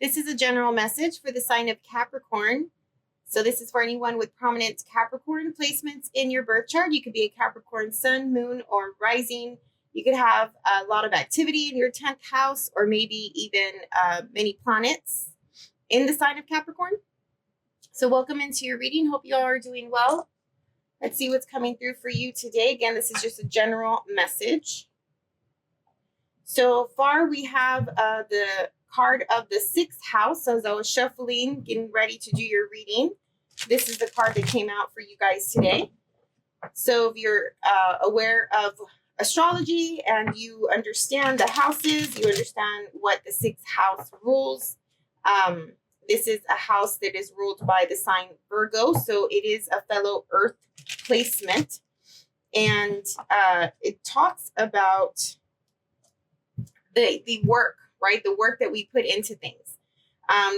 This is a general message for the sign of Capricorn. So this is for anyone with prominent Capricorn placements in your birth chart. You could be a Capricorn sun, moon, or rising. You could have a lot of activity in your 10th house, or maybe even many planets in the sign of Capricorn. So welcome into your reading. Hope you all are doing well. Let's see what's coming through for you today. Again, this is just a general message. So far, we have the card of the 6th house. As I was shuffling, getting ready to do your reading, this is the card that came out for you guys today. So if you're aware of astrology and you understand the houses, you understand what the 6th house rules. This is a house that is ruled by the sign Virgo, so it is a fellow Earth placement. And it talks about the work, right? The work that we put into things.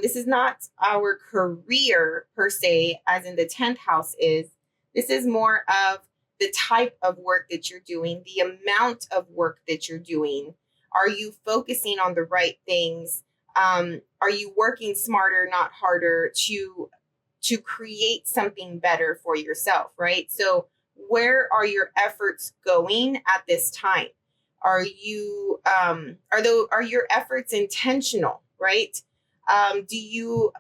This is not our career per se, as in the 10th house is. This is more of the type of work that you're doing, the amount of work that you're doing. Are you focusing on the right things? Are you working smarter, not harder, to create something better for yourself, right? So where are your efforts going at this time? Are your efforts intentional, right? Do you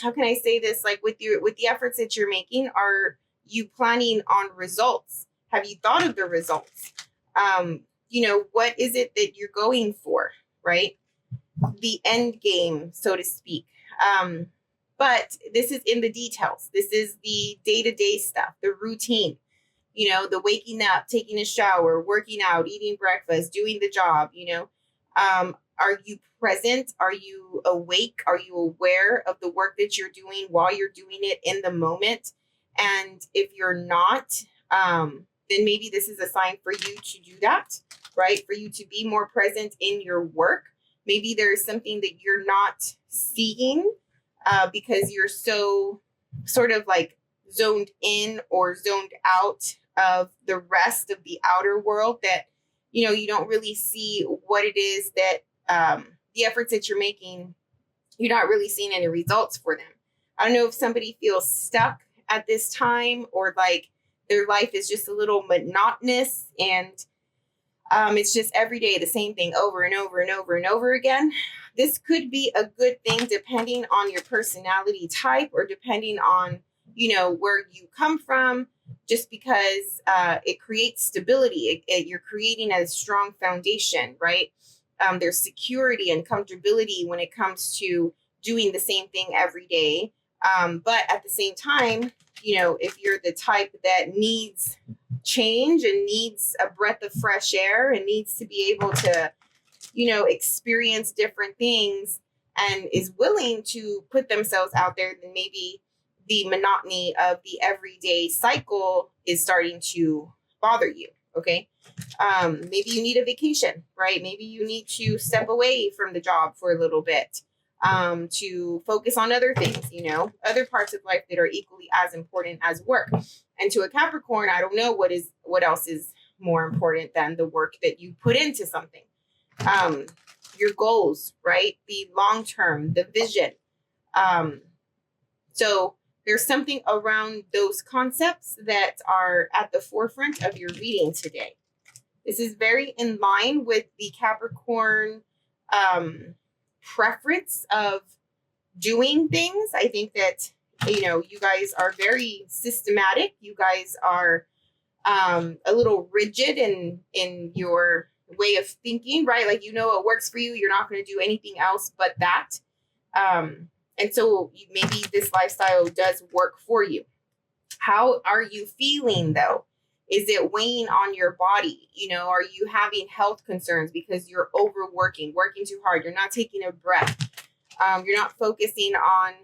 how can I say this? Like with the efforts that you're making, are you planning on results? Have you thought of the results? What is it that you're going for, right? The end game, so to speak. But this is in the details. This is the day-to-day stuff, the routine. The waking up, taking a shower, working out, eating breakfast, doing the job, are you present? Are you awake? Are you aware of the work that you're doing while you're doing it in the moment? And if you're not, then maybe this is a sign for you to do that, right? For you to be more present in your work. Maybe there's something that you're not seeing because you're so sort of like zoned in or zoned out of the rest of the outer world that, you don't really see what it is that the efforts that you're making, you're not really seeing any results for them. I don't know if somebody feels stuck at this time or like their life is just a little monotonous and it's just every day the same thing over and over and over and over again. This could be a good thing depending on your personality type or depending on, where you come from, just because it creates stability. You're creating a strong foundation, right? There's security and comfortability when it comes to doing the same thing every day. But at the same time, if you're the type that needs change and needs a breath of fresh air and needs to be able to, experience different things and is willing to put themselves out there, then maybe the monotony of the everyday cycle is starting to bother you. Okay. Maybe you need a vacation, right? Maybe you need to step away from the job for a little bit to focus on other things, other parts of life that are equally as important as work. And to a Capricorn, I don't know what else is more important than the work that you put into something. Your goals, right? The long term, the vision. So there's something around those concepts that are at the forefront of your reading today. This is very in line with the Capricorn preference of doing things. I think that, you guys are very systematic. You guys are a little rigid in your way of thinking, right? Like, what works for you. You're not going to do anything else but that. And so maybe this lifestyle does work for you. How are you feeling though? Is it weighing on your body? Are you having health concerns because you're overworking, working too hard? You're not taking a breath. You're not focusing on,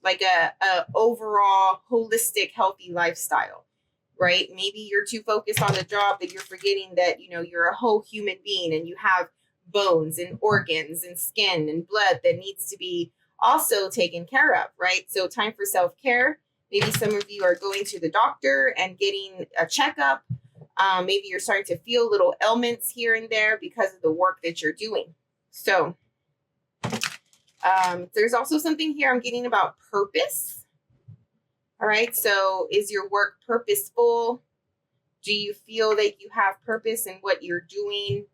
like a overall holistic, healthy lifestyle, right? Maybe you're too focused on the job that you're forgetting that, you're a whole human being and you have bones and organs and skin and blood that needs to be also taken care of, right? So time for self-care. Maybe some of you are going to the doctor and getting a checkup. Maybe you're starting to feel little ailments here and there because of the work that you're doing. So there's also something here I'm getting about purpose. All right. So is your work purposeful? Do you feel like you have purpose in what you're doing?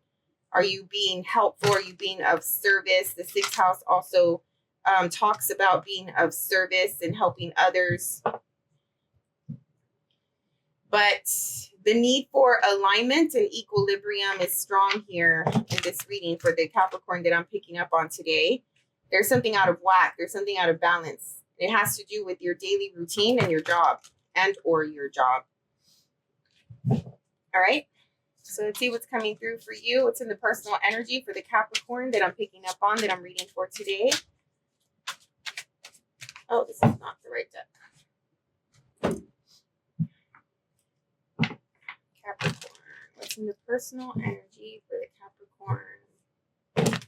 Are you being helpful? Are you being of service? The sixth house also talks about being of service and helping others. But the need for alignment and equilibrium is strong here in this reading for the Capricorn that I'm picking up on today. There's something out of whack. There's something out of balance. It has to do with your daily routine and your job or your job. All right. So let's see what's coming through for you. What's in the personal energy for the Capricorn that I'm picking up on, that I'm reading for today. Oh, this is not the right deck. Capricorn. What's in the personal energy for the Capricorn?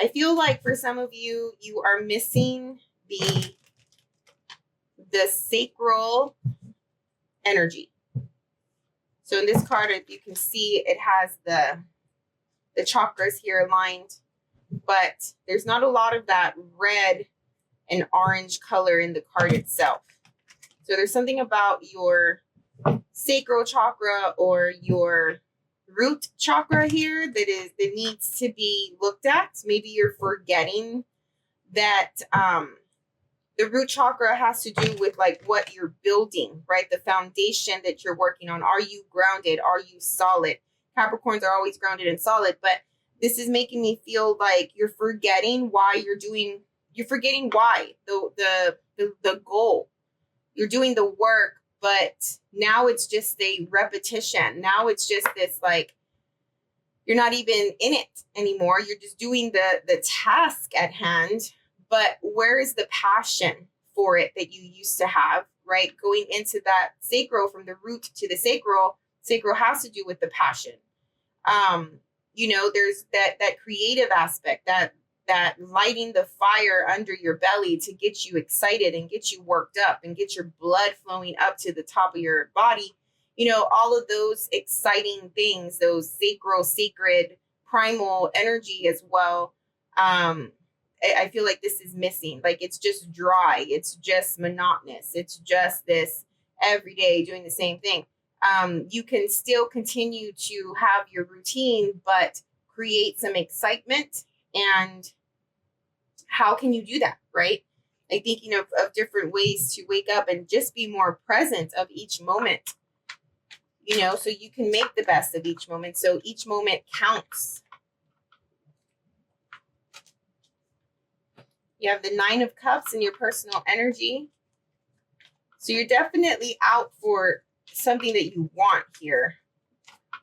I feel like for some of you, you are missing the sacral energy. So in this card, if you can see, it has the chakras here aligned, but there's not a lot of that red and orange color in the card itself. So there's something about your sacral chakra or your root chakra here that needs to be looked at. Maybe you're forgetting that the root chakra has to do with like what you're building, right? The foundation that you're working on. Are you grounded? Are you solid? Capricorns are always grounded and solid, but this is making me feel like you're forgetting why you're forgetting why the goal. You're doing the work, but now it's just a repetition. Now it's just this, like, you're not even in it anymore. You're just doing the task at hand. But where is the passion for it that you used to have, right? Going into that sacral, from the root to the sacral has to do with the passion. There's that creative aspect, that lighting the fire under your belly to get you excited and get you worked up and get your blood flowing up to the top of your body. All of those exciting things, those sacred, primal energy as well. I feel like this is missing. Like, it's just dry. It's just monotonous. It's just this every day doing the same thing. You can still continue to have your routine, but create some excitement. And how can you do that, right? Like, thinking of different ways to wake up and just be more present of each moment, so you can make the best of each moment. So each moment counts. You have the 9 of Cups in your personal energy. So you're definitely out for something that you want here,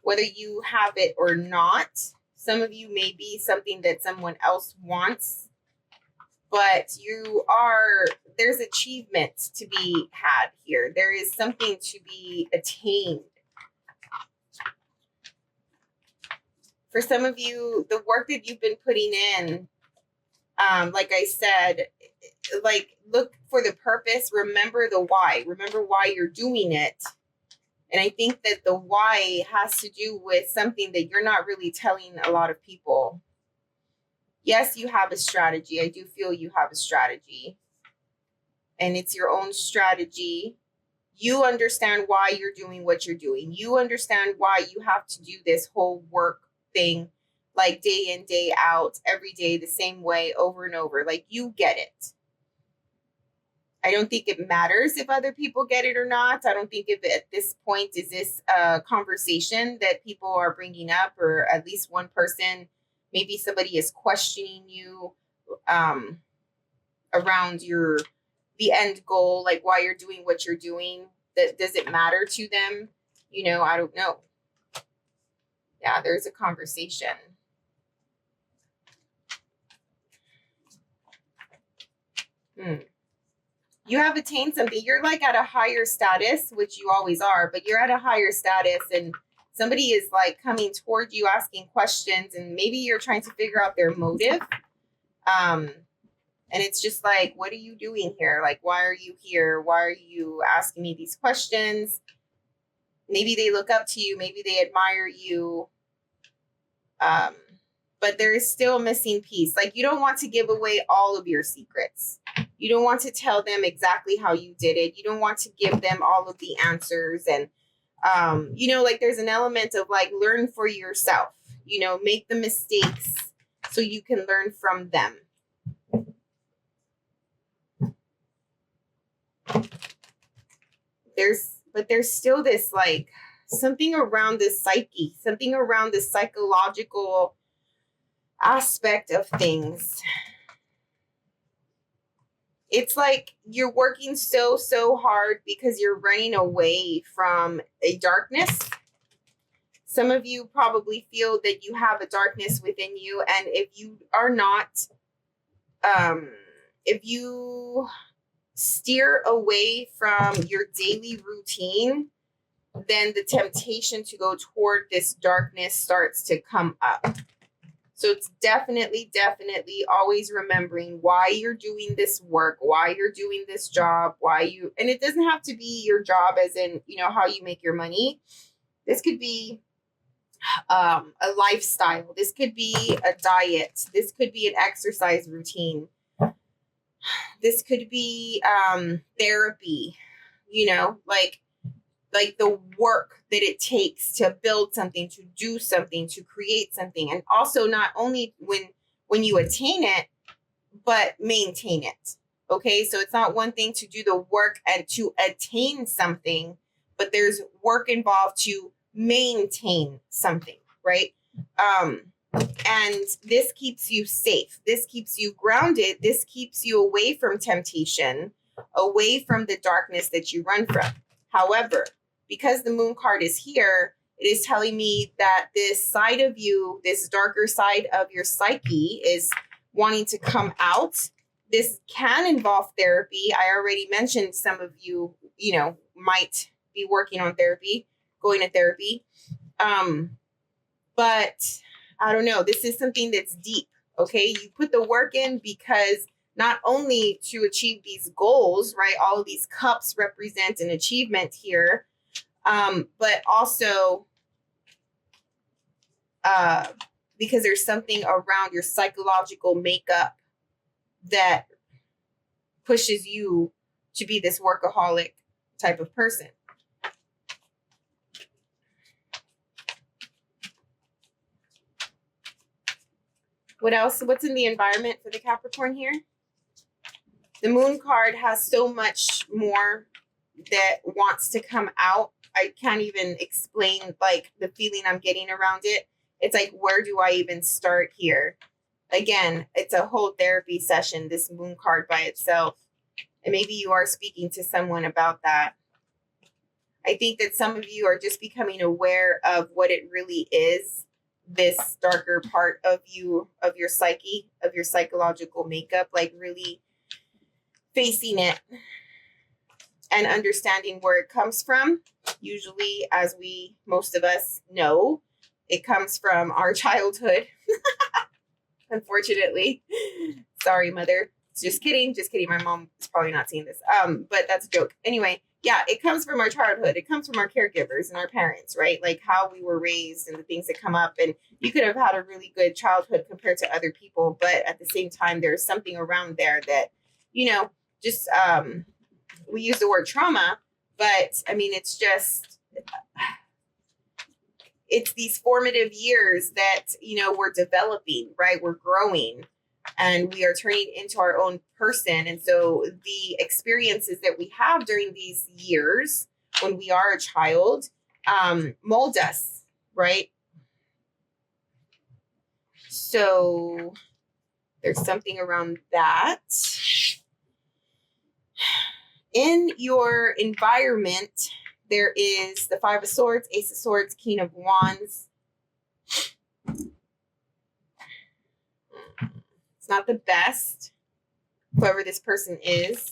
whether you have it or not. Some of you may be something that someone else wants, but there's achievement to be had here. There is something to be attained. For some of you, the work that you've been putting in, like I said, like, look for the purpose. Remember the why. Remember why you're doing it. And I think that the why has to do with something that you're not really telling a lot of people. Yes, you have a strategy. I do feel you have a strategy. And it's your own strategy. You understand why you're doing what you're doing. You understand why you have to do this whole work thing, like day in, day out, every day, the same way, over and over. Like, you get it. I don't think it matters if other people get it or not. I don't think if at this point is this a conversation that people are bringing up, or at least one person, maybe somebody is questioning you around the end goal, like why you're doing what you're doing. That does it matter to them? I don't know. Yeah, there's a conversation. You have attained something. You're like at a higher status, which you always are, but you're at a higher status, and somebody is like coming toward you, asking questions, and maybe you're trying to figure out their motive. And it's just like, what are you doing here? Like, why are you here? Why are you asking me these questions? Maybe they look up to you. Maybe they admire you. but there is still a missing piece. Like, you don't want to give away all of your secrets. You don't want to tell them exactly how you did it. You don't want to give them all of the answers. And, you know, like, there's an element of like, learn for yourself, you know, make the mistakes so you can learn from them. There's still this, like, something around this psyche, something around this psychological aspect of things. It's like you're working so hard because you're running away from a darkness. Some of you probably feel that you have a darkness within you, and if you are not, if you steer away from your daily routine, then the temptation to go toward this darkness starts to come up. So it's definitely always remembering why you're doing this work, why you're doing this job, and it doesn't have to be your job as in, you know, how you make your money. This could be a lifestyle. This could be a diet. This could be an exercise routine. This could be therapy, you know, like the work that it takes to build something, to do something, to create something. And also not only when you attain it, but maintain it. Okay. So it's not one thing to do the work and to attain something, but there's work involved to maintain something, right? And this keeps you safe. This keeps you grounded. This keeps you away from temptation, away from the darkness that you run from. However, because the moon card is here, it is telling me that this side of you, this darker side of your psyche, is wanting to come out. This can involve therapy. I already mentioned some of you, you know, might be working on therapy, going to therapy. But I don't know. This is something that's deep. Okay. You put the work in because not only to achieve these goals, right? All of these cups represent an achievement here. But also because there's something around your psychological makeup that pushes you to be this workaholic type of person. What else? What's in the environment for the Capricorn here? The moon card has so much more that wants to come out. I can't even explain, like, the feeling I'm getting around it. It's like, where do I even start here? Again, it's a whole therapy session, this moon card by itself. And maybe you are speaking to someone about that. I think that some of you are just becoming aware of what it really is, this darker part of you, of your psyche, of your psychological makeup, like really facing it and understanding where it comes from. Usually, as most of us know, it comes from our childhood. Unfortunately. Sorry, mother. Just kidding. My mom is probably not seeing this. But that's a joke. Anyway, yeah, it comes from our childhood. It comes from our caregivers and our parents, right? Like how we were raised and the things that come up. And you could have had a really good childhood compared to other people, but at the same time, there's something around there that, you know, just we use the word trauma, but I mean, it's just, it's these formative years that, you know, we're developing, right? We're growing and we are turning into our own person. And so the experiences that we have during these years when we are a child mold us, right? So there's something around that. In your environment, there is the Five of Swords, Ace of Swords, King of Wands. It's not the best, whoever this person is.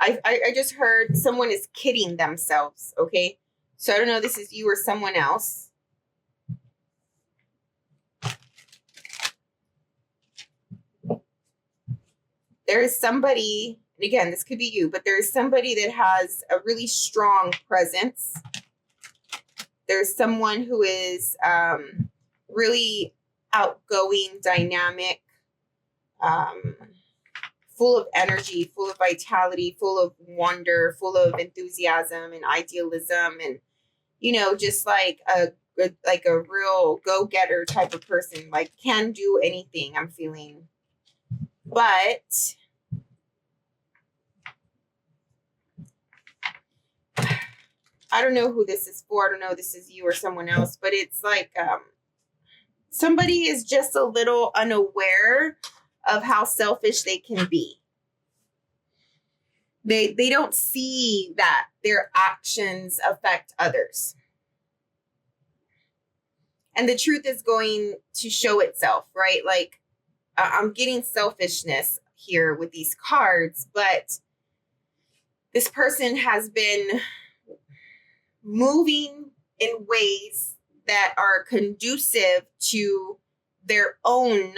I just heard someone is kidding themselves, okay? So I don't know if this is you or someone else. There is somebody, and again, this could be you, but there's somebody that has a really strong presence. There's someone who is really outgoing, dynamic, full of energy, full of vitality, full of wonder, full of enthusiasm and idealism, and just like a real go-getter type of person, like can do anything, I'm feeling. But I don't know who this is for. I don't know if this is you or someone else, but it's like somebody is just a little unaware of how selfish they can be. They don't see that their actions affect others. And the truth is going to show itself, right? Like I'm getting selfishness here with these cards, but this person has been moving in ways that are conducive to their own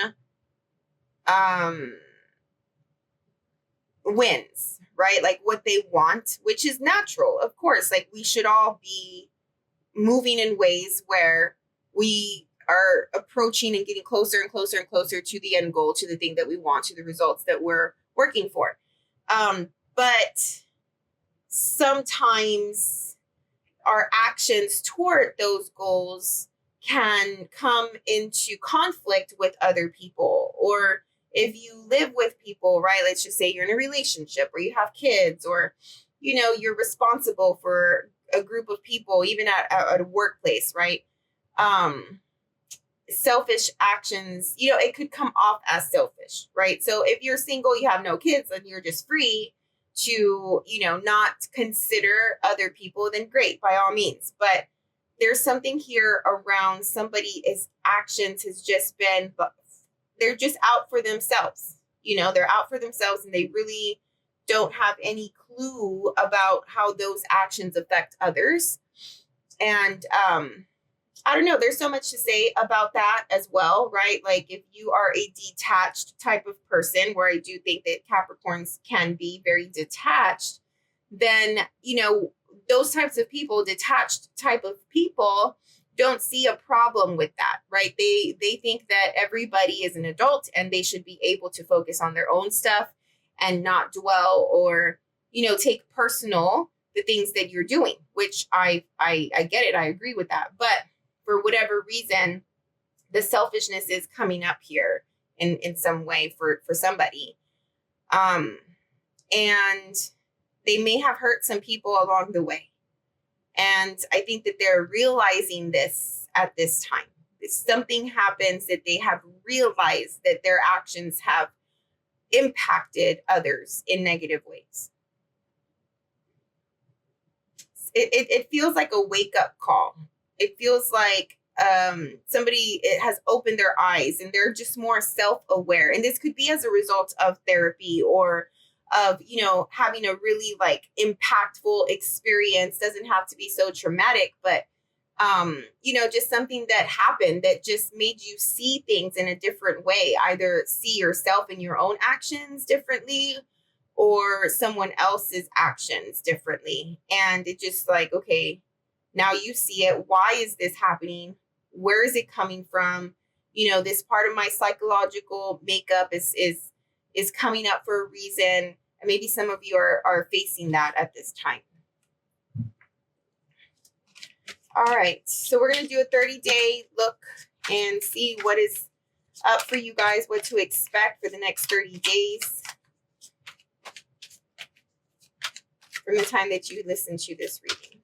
wins, right? Like what they want, which is natural, of course. Like we should all be moving in ways where we are approaching and getting closer and closer and closer to the end goal, to the thing that we want, to the results that we're working for. But sometimes our actions toward those goals can come into conflict with other people. Or if you live with people, right? Let's just say you're in a relationship or you have kids, or, you're responsible for a group of people, even at a workplace, right? Selfish actions, it could come off as selfish, right? So if you're single, you have no kids, and you're just free to, not consider other people, then great, by all means. But there's something here around somebody's actions has just been, they're just out for themselves. They're out for themselves, and they really don't have any clue about how those actions affect others. And, I don't know. There's so much to say about that as well, right? Like if you are a detached type of person, where I do think that Capricorns can be very detached, then, those types of people, detached type of people, don't see a problem with that, right? They think that everybody is an adult and they should be able to focus on their own stuff and not dwell or, take personal the things that you're doing, which I get it. I agree with that. But for whatever reason, the selfishness is coming up here in some way for somebody. And they may have hurt some people along the way. And I think that they're realizing this at this time. If something happens that they have realized that their actions have impacted others in negative ways. It feels like a wake-up call. It feels like somebody has opened their eyes and they're just more self-aware. And this could be as a result of therapy or of, having a really like impactful experience. Doesn't have to be so traumatic, but, just something that happened that just made you see things in a different way, either see yourself and your own actions differently or someone else's actions differently. And it just like, okay, now you see it. Why is this happening? Where is it coming from? This part of my psychological makeup is coming up for a reason. And maybe some of you are facing that at this time. All right. So we're going to do a 30-day look and see what is up for you guys, what to expect for the next 30 days from the time that you listen to this reading.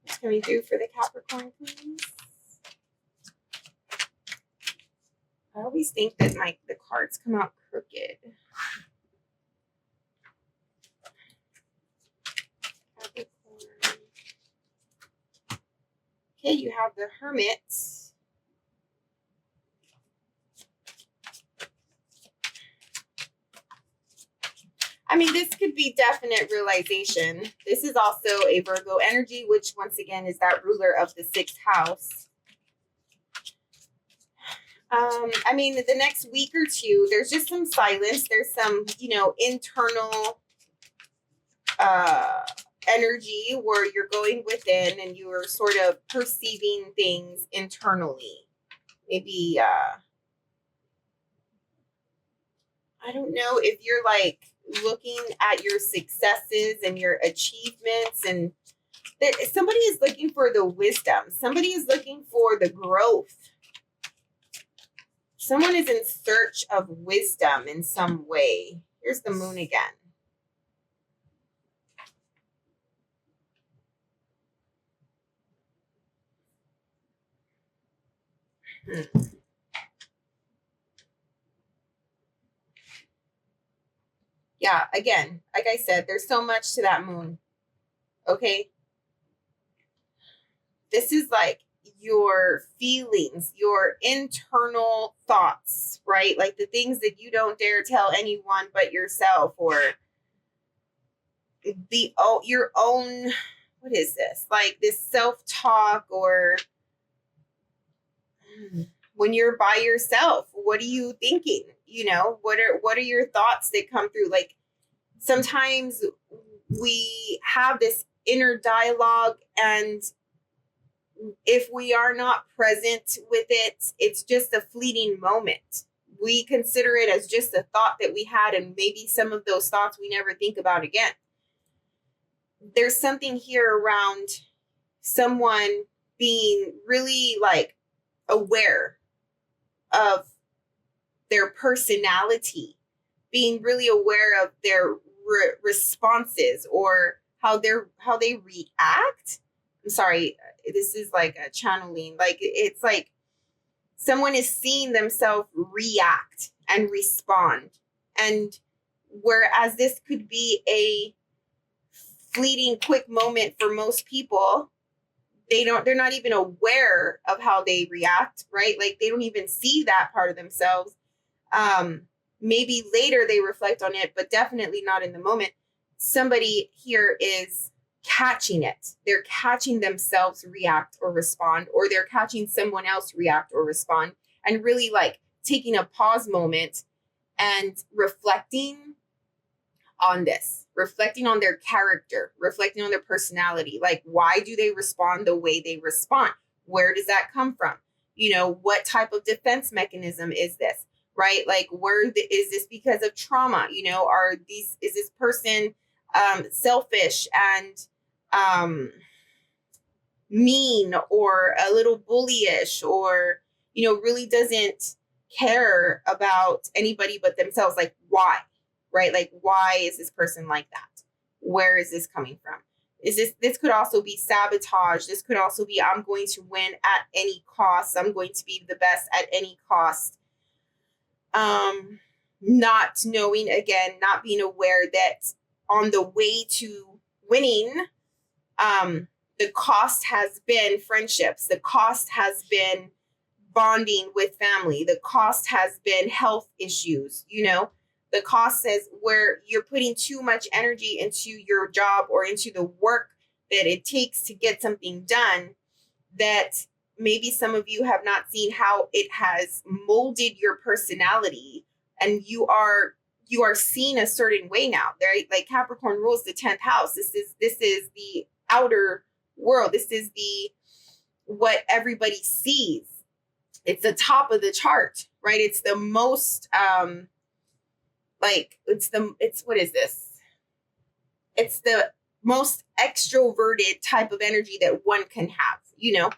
What can we do for the Capricorn, please? I always think that the cards come out crooked. Capricorn. Okay, you have the Hermit. I mean, this could be definite realization. This is also a Virgo energy, which once again is that ruler of the 6th house. I mean, the next week or two, there's just some silence. There's some, internal energy where you're going within and you are sort of perceiving things internally. maybe, I don't know if you're like looking at your successes and your achievements, and somebody is looking for the wisdom. Somebody is looking for the growth. Someone is in search of wisdom in some way. Here's the moon again. Yeah, again, like I said, there's so much to that moon. Okay. This is like your feelings, your internal thoughts, right? Like the things that you don't dare tell anyone but yourself, or your own, what is this? Like this self-talk, or when you're by yourself, what are you thinking? You know, what are your thoughts that come through? Like sometimes we have this inner dialogue, and if we are not present with it, it's just a fleeting moment. We consider it as just a thought that we had, and maybe some of those thoughts we never think about again. There's something here around someone being really like aware of their personality, being really aware of their responses, or how they react. I'm sorry, this is like a channeling. Like it's like someone is seeing themselves react and respond, and whereas this could be a fleeting, quick moment for most people, they're not even aware of how they react, right? Like they don't even see that part of themselves. Maybe later they reflect on it, but definitely not in the moment. Somebody here is catching it. They're catching themselves react or respond, or they're catching someone else react or respond, and really like taking a pause moment and reflecting on this, reflecting on their character, reflecting on their personality. Like, why do they respond the way they respond? Where does that come from? You know, what type of defense mechanism is this? Right? Like, is this because of trauma? You know, is this person selfish and mean, or a little bullyish, or, you know, really doesn't care about anybody but themselves? Like, why? Right? Like, why is this person like that? Where is this coming from? This could also be sabotage. This could also be, I'm going to win at any cost. I'm going to be the best at any cost. Not knowing, again, not being aware that on the way to winning, the cost has been friendships. The cost has been bonding with family. The cost has been health issues. You know, the cost is where you're putting too much energy into your job or into the work that it takes to get something done, that maybe some of you have not seen how it has molded your personality, and you are seen a certain way now, right? Like Capricorn rules the 10th house. This is the outer world. This is what everybody sees. It's the top of the chart, right? It's the most what is this? It's the most extroverted type of energy that one can have, you know?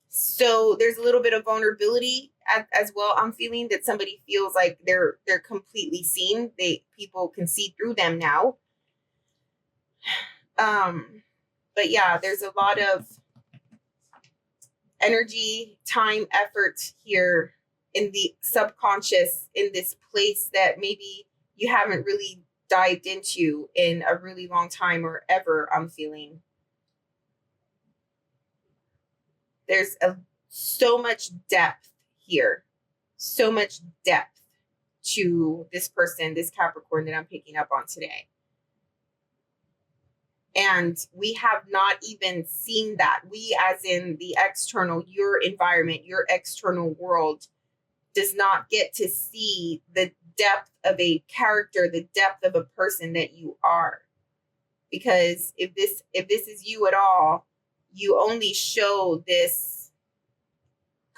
So there's a little bit of vulnerability as well. I'm feeling that somebody feels like they're completely seen. People can see through them now. But yeah, there's a lot of energy, time, effort here in the subconscious, in this place that maybe you haven't really dived into in a really long time, or ever. I'm feeling there's so much depth here, so much depth to this person, this Capricorn that I'm picking up on today. And we have not even seen that. We, as in the external, your environment, your external world, does not get to see the depth of a character, the depth of a person that you are. Because if this is you at all, you only show this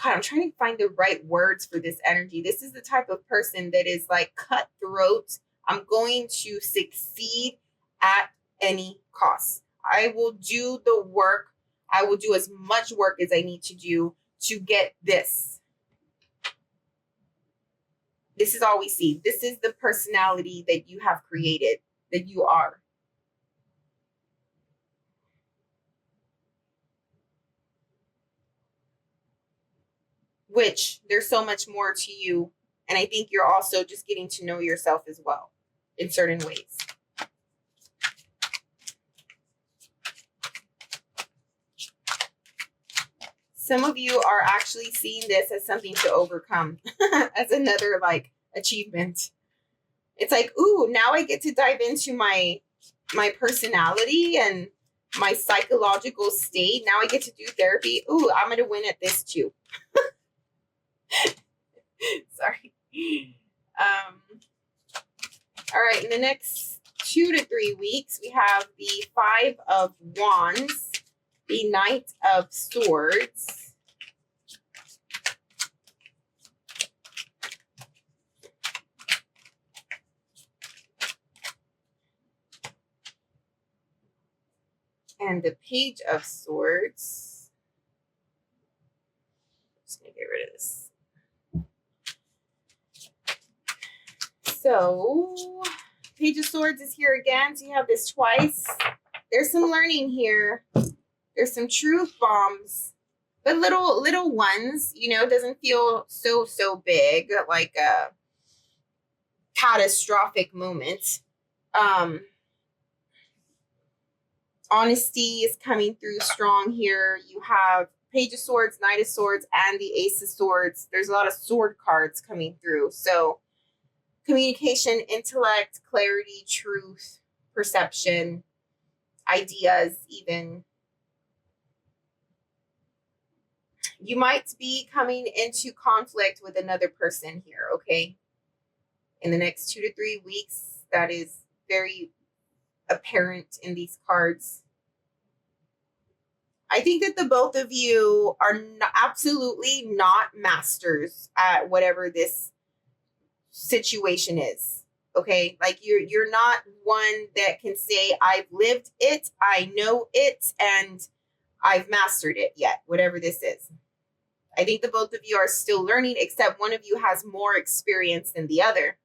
God, I'm trying to find the right words for this energy. This is the type of person that is like cutthroat. I'm going to succeed at any cost. I will do the work. I will do as much work as I need to do to get this. This is all we see. This is the personality that you have created, that you are. Which there's so much more to you. And I think you're also just getting to know yourself as well in certain ways. Some of you are actually seeing this as something to overcome, as another like achievement. It's like, ooh, now I get to dive into my personality and my psychological state. Now I get to do therapy. Ooh, I'm going to win at this too. Sorry. All right, in the next 2 to 3 weeks, we have the 5 of Wands, the Knight of Swords, and the Page of Swords. I'm just going to get rid of this. So, Page of Swords is here again. So you have this twice. There's some learning here. There's some truth bombs, but little ones. You know, it doesn't feel so big, like a catastrophic moment. Honesty is coming through strong here. You have Page of Swords, Knight of Swords, and the Ace of Swords. There's a lot of sword cards coming through. So communication, intellect, clarity, truth, perception, ideas even. You might be coming into conflict with another person here, okay? In the next 2 to 3 weeks, that is very apparent in these cards. I think that the both of you are absolutely not masters at whatever this situation is, okay? Like you're not one that can say, I've lived it, I know it, and I've mastered it yet, whatever this is. I think the both of you are still learning, except one of you has more experience than the other.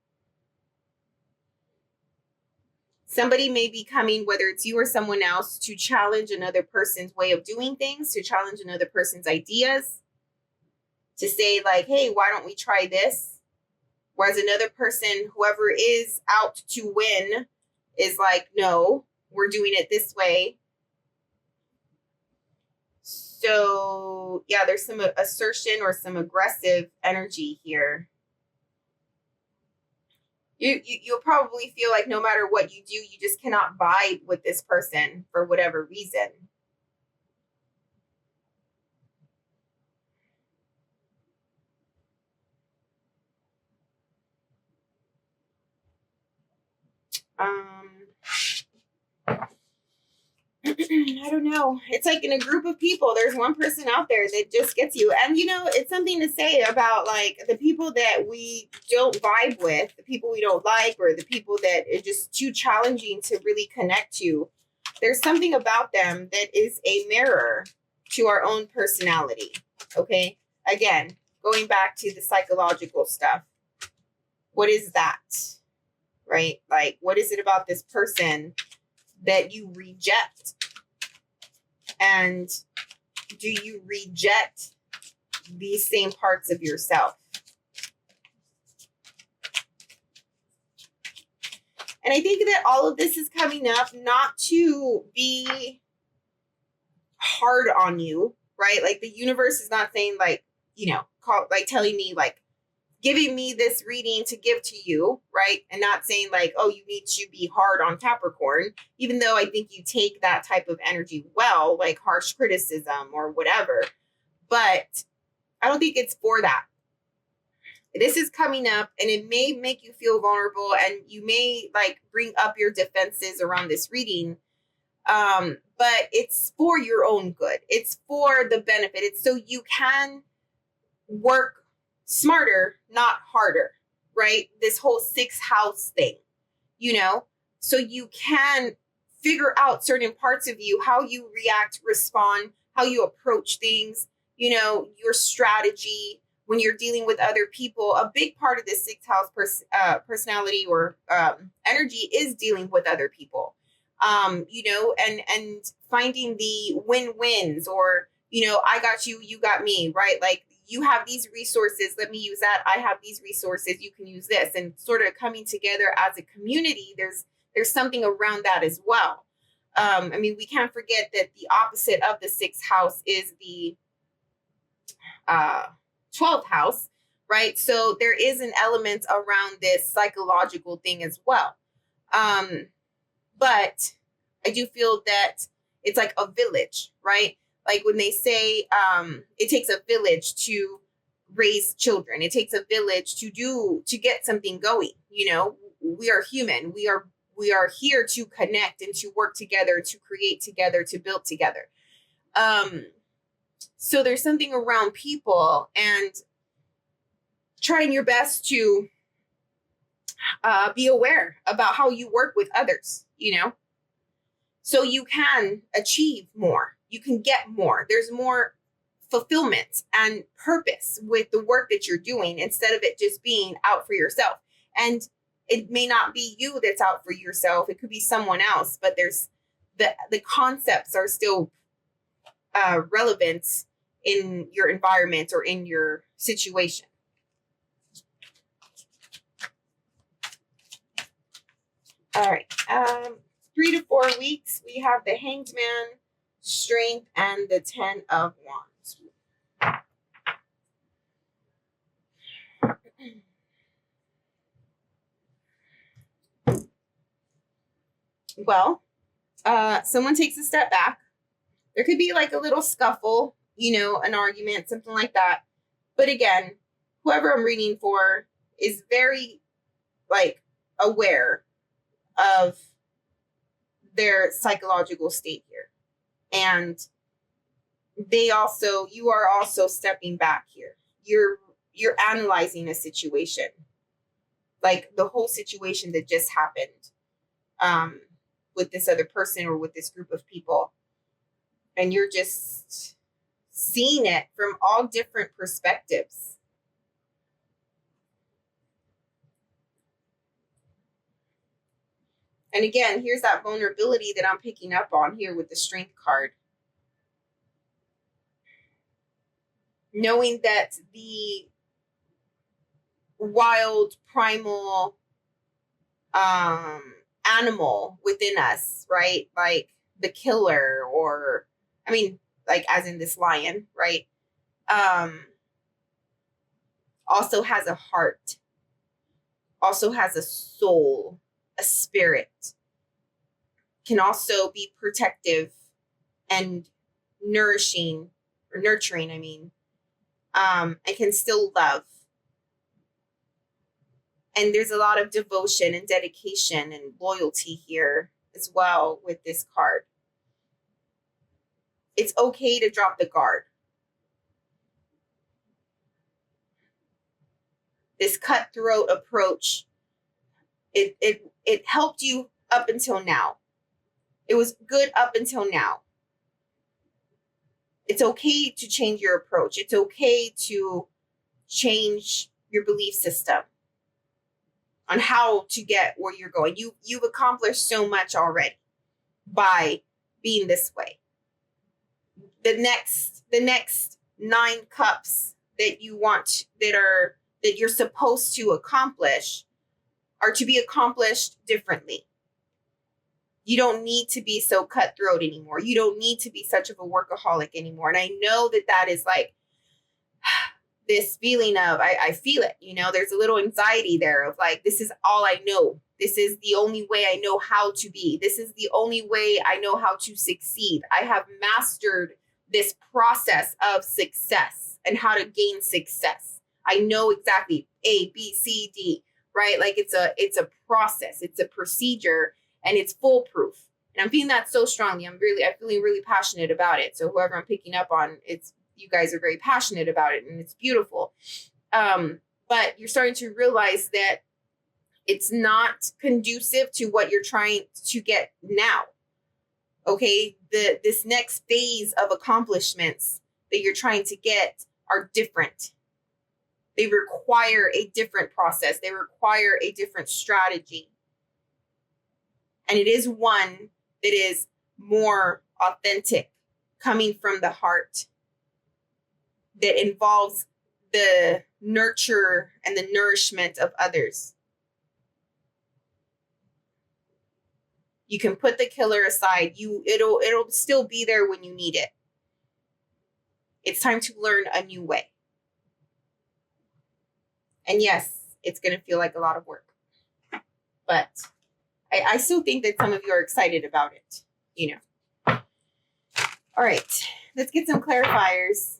Somebody may be coming, whether it's you or someone else, to challenge another person's way of doing things, to challenge another person's ideas, to say like, hey, why don't we try this? Whereas another person, whoever is out to win, is like, no, we're doing it this way. So yeah, there's some assertion or some aggressive energy here. You'll probably feel like no matter what you do, you just cannot vibe with this person for whatever reason. I don't know. It's like in a group of people, there's one person out there that just gets you. And, you know, it's something to say about like the people that we don't vibe with, the people we don't like, or the people that are just too challenging to really connect to. There's something about them that is a mirror to our own personality. Okay. Again, going back to the psychological stuff. What is that? Right? Like, what is it about this person that you reject? And do you reject these same parts of yourself? And I think that all of this is coming up not to be hard on you, right? Like the universe is not saying like, you know, telling me like, giving me this reading to give to you, right? And not saying like, oh, you need to be hard on Capricorn, even though I think you take that type of energy well, like harsh criticism or whatever. But I don't think it's for that. This is coming up and it may make you feel vulnerable and you may like bring up your defenses around this reading. But it's for your own good. It's for the benefit. It's so you can work smarter, not harder, right? This whole sixth house thing, you know, so you can figure out certain parts of you, how you react, respond, how you approach things, you know, your strategy when you're dealing with other people. A big part of the sixth house personality or energy is dealing with other people, you know, and finding the win-wins, or, you know, I got you, you got me, right? Like, you have these resources, let me use that. I have these resources, you can use this, and sort of coming together as a community. There's something around that as well. I mean, we can't forget that the opposite of the sixth house is the 12th house, right? So there is an element around this psychological thing as well. But I do feel that it's like a village, right? Like when they say it takes a village to raise children, it takes a village to get something going. You know, we are human. We are here to connect and to work together, to create together, to build together. So there's something around people and trying your best to be aware about how you work with others, you know, so you can achieve more. You can get more. There's more fulfillment and purpose with the work that you're doing, instead of it just being out for yourself. And it may not be you that's out for yourself. It could be someone else, but there's the concepts are still relevant in your environment or in your situation. All right. 3 to 4 weeks, we have the Hanged Man, Strength, and the 10 of Wands. Well, someone takes a step back. There could be like a little scuffle, you know, an argument, something like that. But again, whoever I'm reading for is very like aware of their psychological state here. And you are also stepping back here. You're analyzing a situation, like the whole situation that just happened with this other person or with this group of people. And you're just seeing it from all different perspectives. And again, here's that vulnerability that I'm picking up on here with the Strength card. Knowing that the wild, primal animal within us, right? Like the killer, or, I mean, like as in this lion, right? Also has a heart, also has a soul, a spirit, can also be protective and nurturing, I mean, and can still love. And there's a lot of devotion and dedication and loyalty here as well with this card. It's okay to drop the guard. This cutthroat approach, it helped you up until now. It was good up until now. It's okay to change your approach. It's okay to change your belief system on how to get where you're going. You've accomplished so much already by being this way. The next 9 cups that you want, that you're supposed to accomplish, are to be accomplished differently. You don't need to be so cutthroat anymore. You don't need to be such of a workaholic anymore. And I know that is like this feeling of, I feel it, you know, there's a little anxiety there of like, this is all I know. This is the only way I know how to be. This is the only way I know how to succeed. I have mastered this process of success and how to gain success. I know exactly A, B, C, D, right? Like it's a process, it's a procedure, and it's foolproof. And I'm feeling that so strongly. I'm feeling really passionate about it. So whoever I'm picking up on, you guys are very passionate about it and it's beautiful. But you're starting to realize that it's not conducive to what you're trying to get now. Okay, this next phase of accomplishments that you're trying to get are different. They require a different process. They require a different strategy. And it is one that is more authentic, coming from the heart, that involves the nurture and the nourishment of others. You can put the killer aside. It'll still be there when you need it. It's time to learn a new way. And yes, it's going to feel like a lot of work. But I still think that some of you are excited about it, you know. All right, let's get some clarifiers.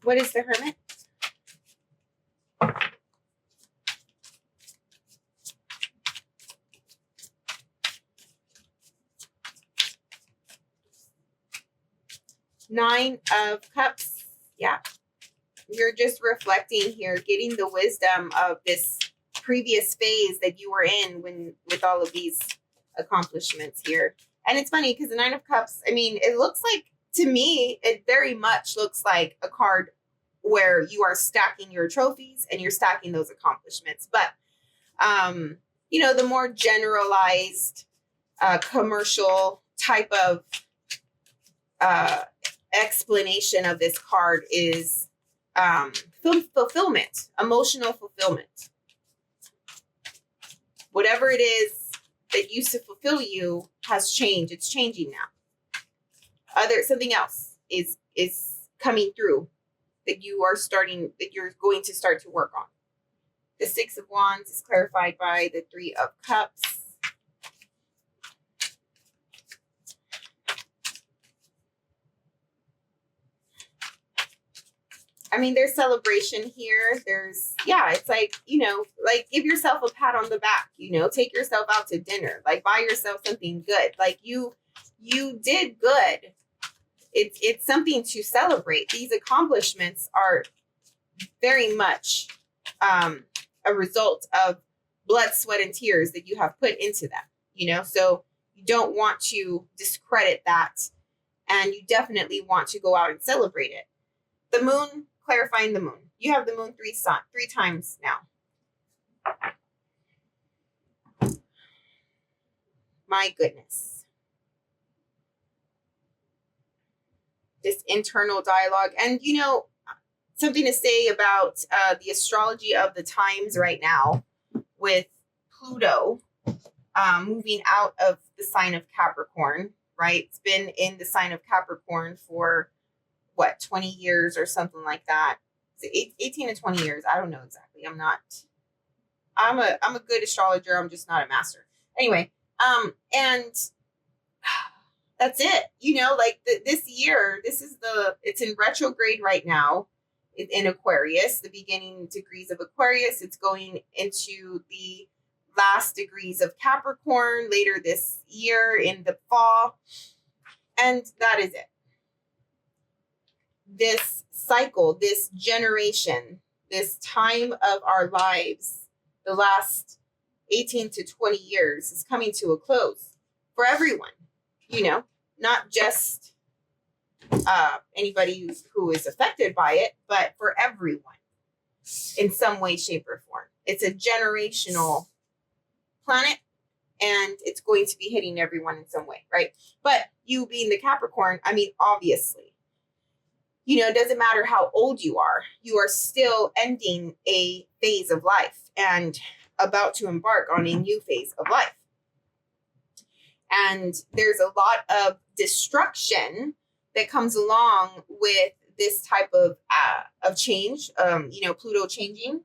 What is the Hermit? Nine of Cups. Yeah. You're just reflecting here, getting the wisdom of this previous phase that you were in with all of these accomplishments here. And it's funny because the Nine of Cups, I mean, it looks like, to me, it very much looks like a card where you are stacking your trophies and you're stacking those accomplishments. But, you know, the more generalized commercial type of explanation of this card is fulfillment, emotional fulfillment. Whatever it is that used to fulfill you has changed. It's changing now. Something else is coming through that you're going to start to work on. The Six of Wands is clarified by the Three of Cups. I mean, there's celebration here. It's like, you know, like give yourself a pat on the back, you know, take yourself out to dinner, like buy yourself something good. Like you did good. It's something to celebrate. These accomplishments are very much a result of blood, sweat, and tears that you have put into them, you know, so you don't want to discredit that, and you definitely want to go out and celebrate it. The Moon, clarifying the Moon. You have the Moon three times now. My goodness. This internal dialogue. And, you know, something to say about the astrology of the times right now with Pluto moving out of the sign of Capricorn, right? It's been in the sign of Capricorn for, 20 years or something like that. 18 to 20 years. I don't know exactly. I'm a good astrologer. I'm just not a master. Anyway, and that's it. You know, like this year, it's in retrograde right now. It's in Aquarius, the beginning degrees of Aquarius. It's going into the last degrees of Capricorn later this year in the fall. And that is it. This cycle, this generation, this time of our lives, the last 18 to 20 years is coming to a close for everyone, you know, not just anybody who is affected by it, but for everyone in some way, shape, or form. It's a generational planet, and it's going to be hitting everyone in some way, right? But you being the Capricorn, I mean, obviously, you know, it doesn't matter how old you are still ending a phase of life and about to embark on a new phase of life. And there's a lot of destruction that comes along with this type of change, you know, Pluto changing,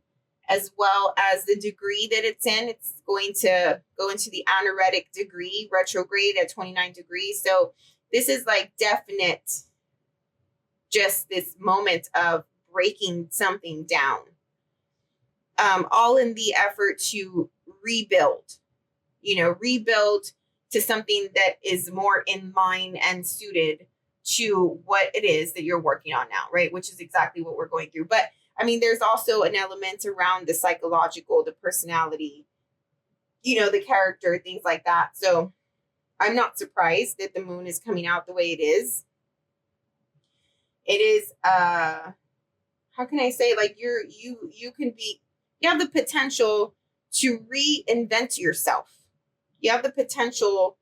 as well as the degree that it's in. It's going to go into the anaretic degree, retrograde at 29 degrees. So this is like definite, just this moment of breaking something down, all in the effort to rebuild, rebuild to something that is more in line and suited to what it is that you're working on now, right? Which is exactly what we're going through. But I mean, there's also an element around the psychological, the personality, the character, things like that. So I'm not surprised that the moon is coming out the way it is. It is, how can I say, like you have the potential to reinvent yourself. You have the potential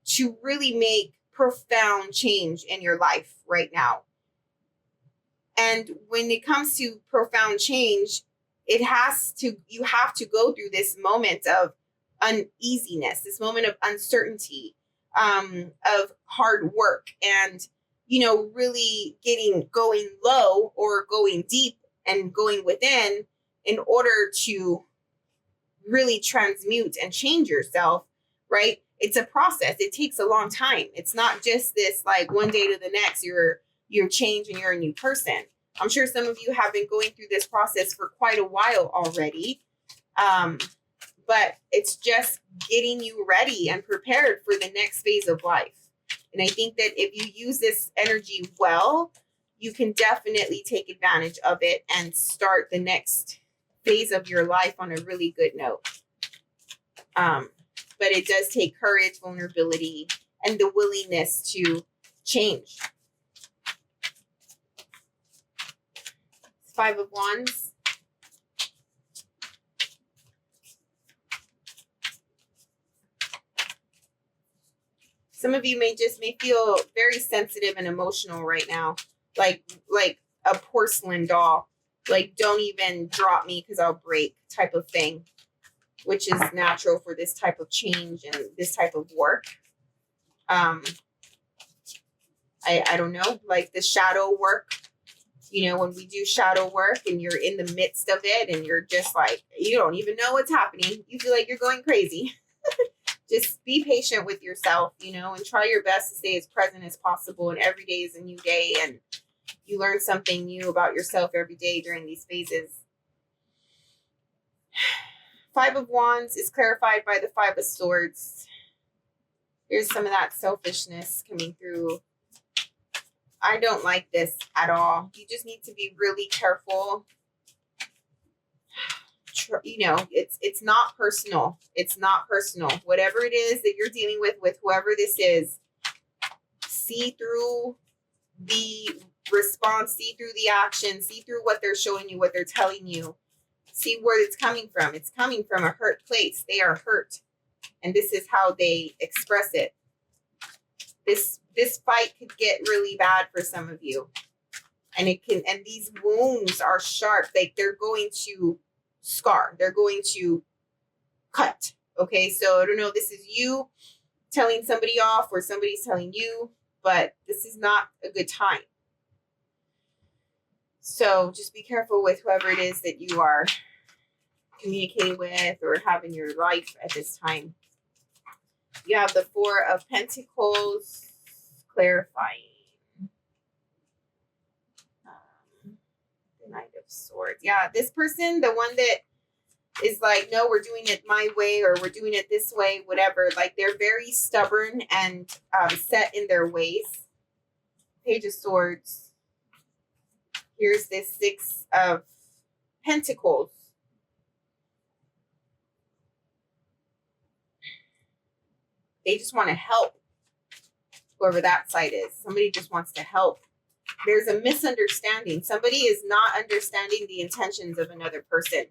to really make profound change in your life right now. And when it comes to profound change, you have to go through this moment of uneasiness, this moment of uncertainty, of hard work, and, really going low or going deep and going within in order to really transmute and change yourself, right? It's a process. It takes a long time. It's not just this like one day to the next, you're changed and you're a new person. I'm sure some of you have been going through this process for quite a while already. But it's just getting you ready and prepared for the next phase of life. And I think that if you use this energy well, you can definitely take advantage of it and start the next phase of your life on a really good note. But it does take courage, vulnerability, and the willingness to change. 5 of Wands. Some of you may feel very sensitive and emotional right now, like a porcelain doll, like don't even drop me because I'll break type of thing, which is natural for this type of change and this type of work. I don't know, like the shadow work, when we do shadow work and you're in the midst of it and you're just like, you don't even know what's happening. You feel like you're going crazy. Just be patient with yourself, and try your best to stay as present as possible. And every day is a new day, and you learn something new about yourself every day during these phases. 5 of Wands is clarified by the 5 of Swords. Here's some of that selfishness coming through. I don't like this at all. You just need to be really careful. It's not personal. It's not personal. Whatever it is that you're dealing with whoever this is, see through the response, see through the action, see through what they're showing you, what they're telling you. See where it's coming from. It's coming from a hurt place. They are hurt. And this is how they express it. This fight could get really bad for some of you. And these wounds are sharp. Like they're going to scar. They're going to cut. Okay, so I don't know, this is you telling somebody off or somebody's telling you, but this is not a good time. So just be careful with whoever it is that you are communicating with or have in your life at this time. You have the 4 of Pentacles, clarifying. The Knight of Swords. Yeah, this person, the one that is like, no, we're doing it my way or we're doing it this way, whatever. Like they're very stubborn and set in their ways. Page of Swords. Here's this 6 of Pentacles. They just want to help whoever that side is. Somebody just wants to help. There's a misunderstanding. Somebody is not understanding the intentions of another person.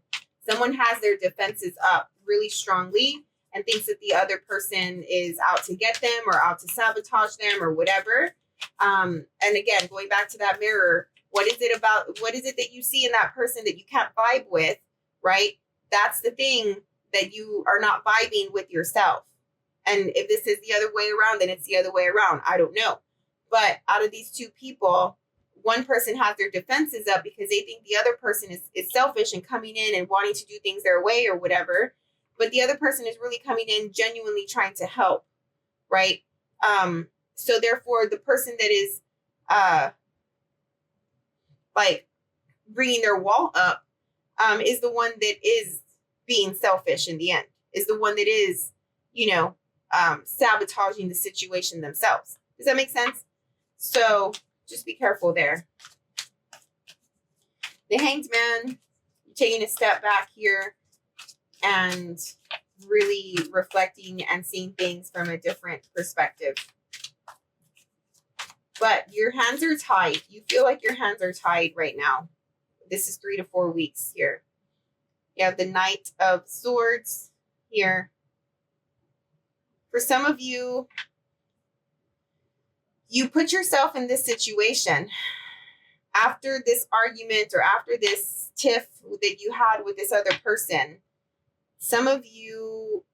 Someone has their defenses up really strongly and thinks that the other person is out to get them or out to sabotage them or whatever. And again, going back to that mirror, what is it that you see in that person that you can't vibe with, right? That's the thing that you are not vibing with yourself. And if this is the other way around, then it's the other way around. I don't know. But out of these two people, one person has their defenses up because they think the other person is selfish and coming in and wanting to do things their way or whatever. But the other person is really coming in genuinely trying to help, right? So therefore, the person that is like bringing their wall up is the one that is being selfish in the end, is the one that is, sabotaging the situation themselves. Does that make sense? So just be careful there. The Hanged Man, taking a step back here and really reflecting and seeing things from a different perspective. But your hands are tied. You feel like your hands are tied right now. This is 3 to 4 weeks here. You have the Knight of Swords here. For some of you, you put yourself in this situation after this argument or after this tiff that you had with this other person. Some of you,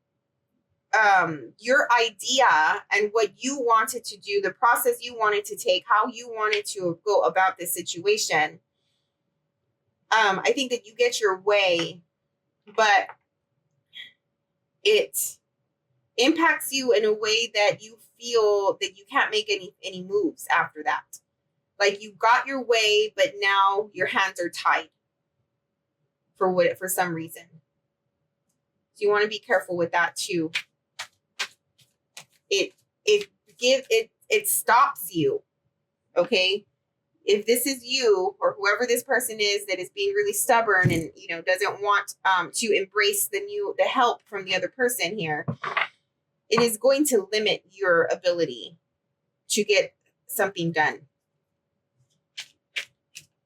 your idea and what you wanted to do, the process you wanted to take, how you wanted to go about this situation, I think that you get your way, but it impacts you in a way that you feel that you can't make any moves after that. Like you got your way, but now your hands are tied for some reason. So you want to be careful with that too. It stops you. Okay? If this is you or whoever this person is that is being really stubborn and doesn't want to embrace the help from the other person here, it is going to limit your ability to get something done.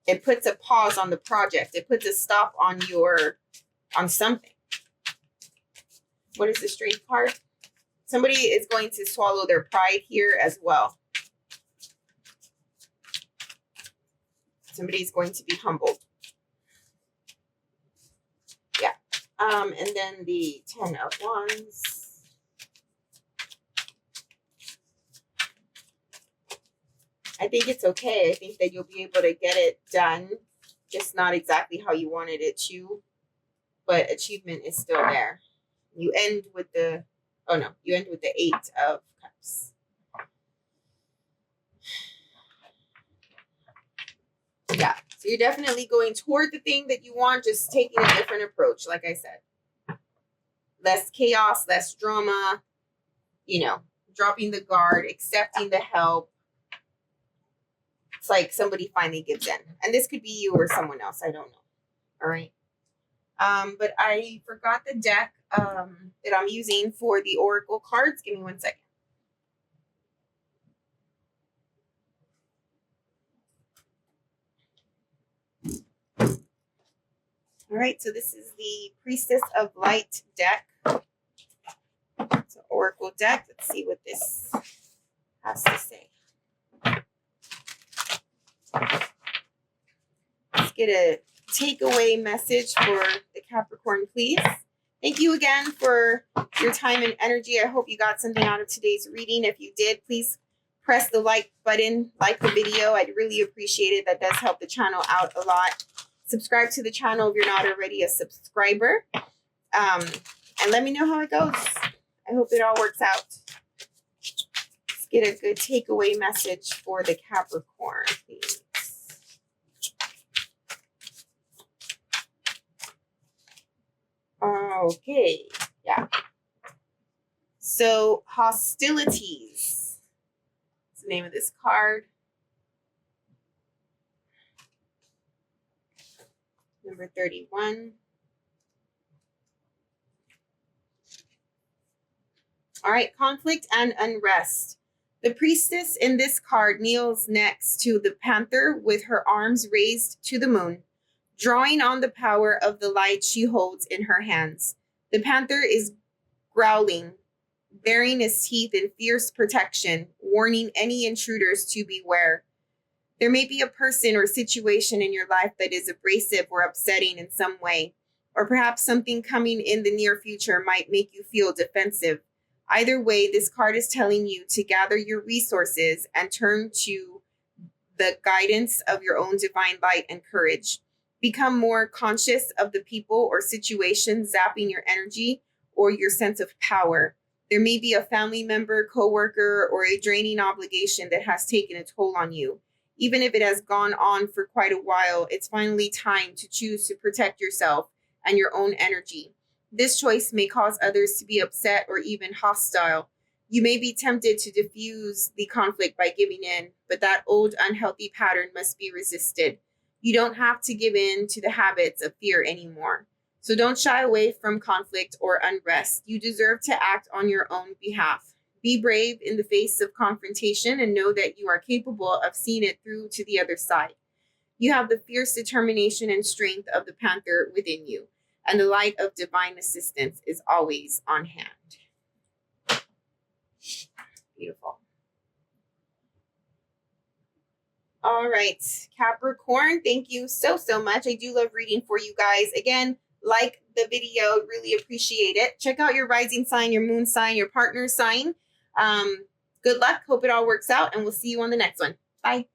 It puts a pause on the project. It puts a stop on something. What is the Strength card? Somebody is going to swallow their pride here as well. Somebody's going to be humbled. Yeah. And then the 10 of Wands. I think it's okay. I think that you'll be able to get it done, just not exactly how you wanted it to, but achievement is still there. You end with the 8 of Cups. Yeah, so you're definitely going toward the thing that you want, just taking a different approach, like I said. Less chaos, less drama, dropping the guard, accepting the help. It's like somebody finally gives in. And this could be you or someone else. I don't know. All right. But I forgot the deck that I'm using for the Oracle cards. Give me 1 second. All right. So this is the Priestess of Light deck. It's an Oracle deck. Let's see what this has to say. Let's get a takeaway message for the Capricorn, please. Thank you again for your time and energy. I hope you got something out of today's reading. If you did, please press the like button, like the video. I'd really appreciate it. That does help the channel out a lot. Subscribe to the channel if you're not already a subscriber. And let me know how it goes. I hope it all works out. Let's get a good takeaway message for the Capricorn, please. Okay, yeah. So, hostilities. That's the name of this card. Number 31. All right, conflict and unrest. The priestess in this card kneels next to the panther with her arms raised to the moon, drawing on the power of the light she holds in her hands. The panther is growling, baring his teeth in fierce protection, warning any intruders to beware. There may be a person or situation in your life that is abrasive or upsetting in some way, or perhaps something coming in the near future might make you feel defensive. Either way, this card is telling you to gather your resources and turn to the guidance of your own divine light and courage. Become more conscious of the people or situations zapping your energy or your sense of power. There may be a family member, coworker, or a draining obligation that has taken a toll on you. Even if it has gone on for quite a while, it's finally time to choose to protect yourself and your own energy. This choice may cause others to be upset or even hostile. You may be tempted to diffuse the conflict by giving in, but that old unhealthy pattern must be resisted. You don't have to give in to the habits of fear anymore. So don't shy away from conflict or unrest. You deserve to act on your own behalf. Be brave in the face of confrontation and know that you are capable of seeing it through to the other side. You have the fierce determination and strength of the panther within you, and the light of divine assistance is always on hand. Beautiful. All right, Capricorn, thank you so much. I do love reading for you guys. Again, like the video, really appreciate it. Check out your rising sign, your moon sign, your partner sign. Good luck. Hope it all works out, and we'll see you on the next one. Bye.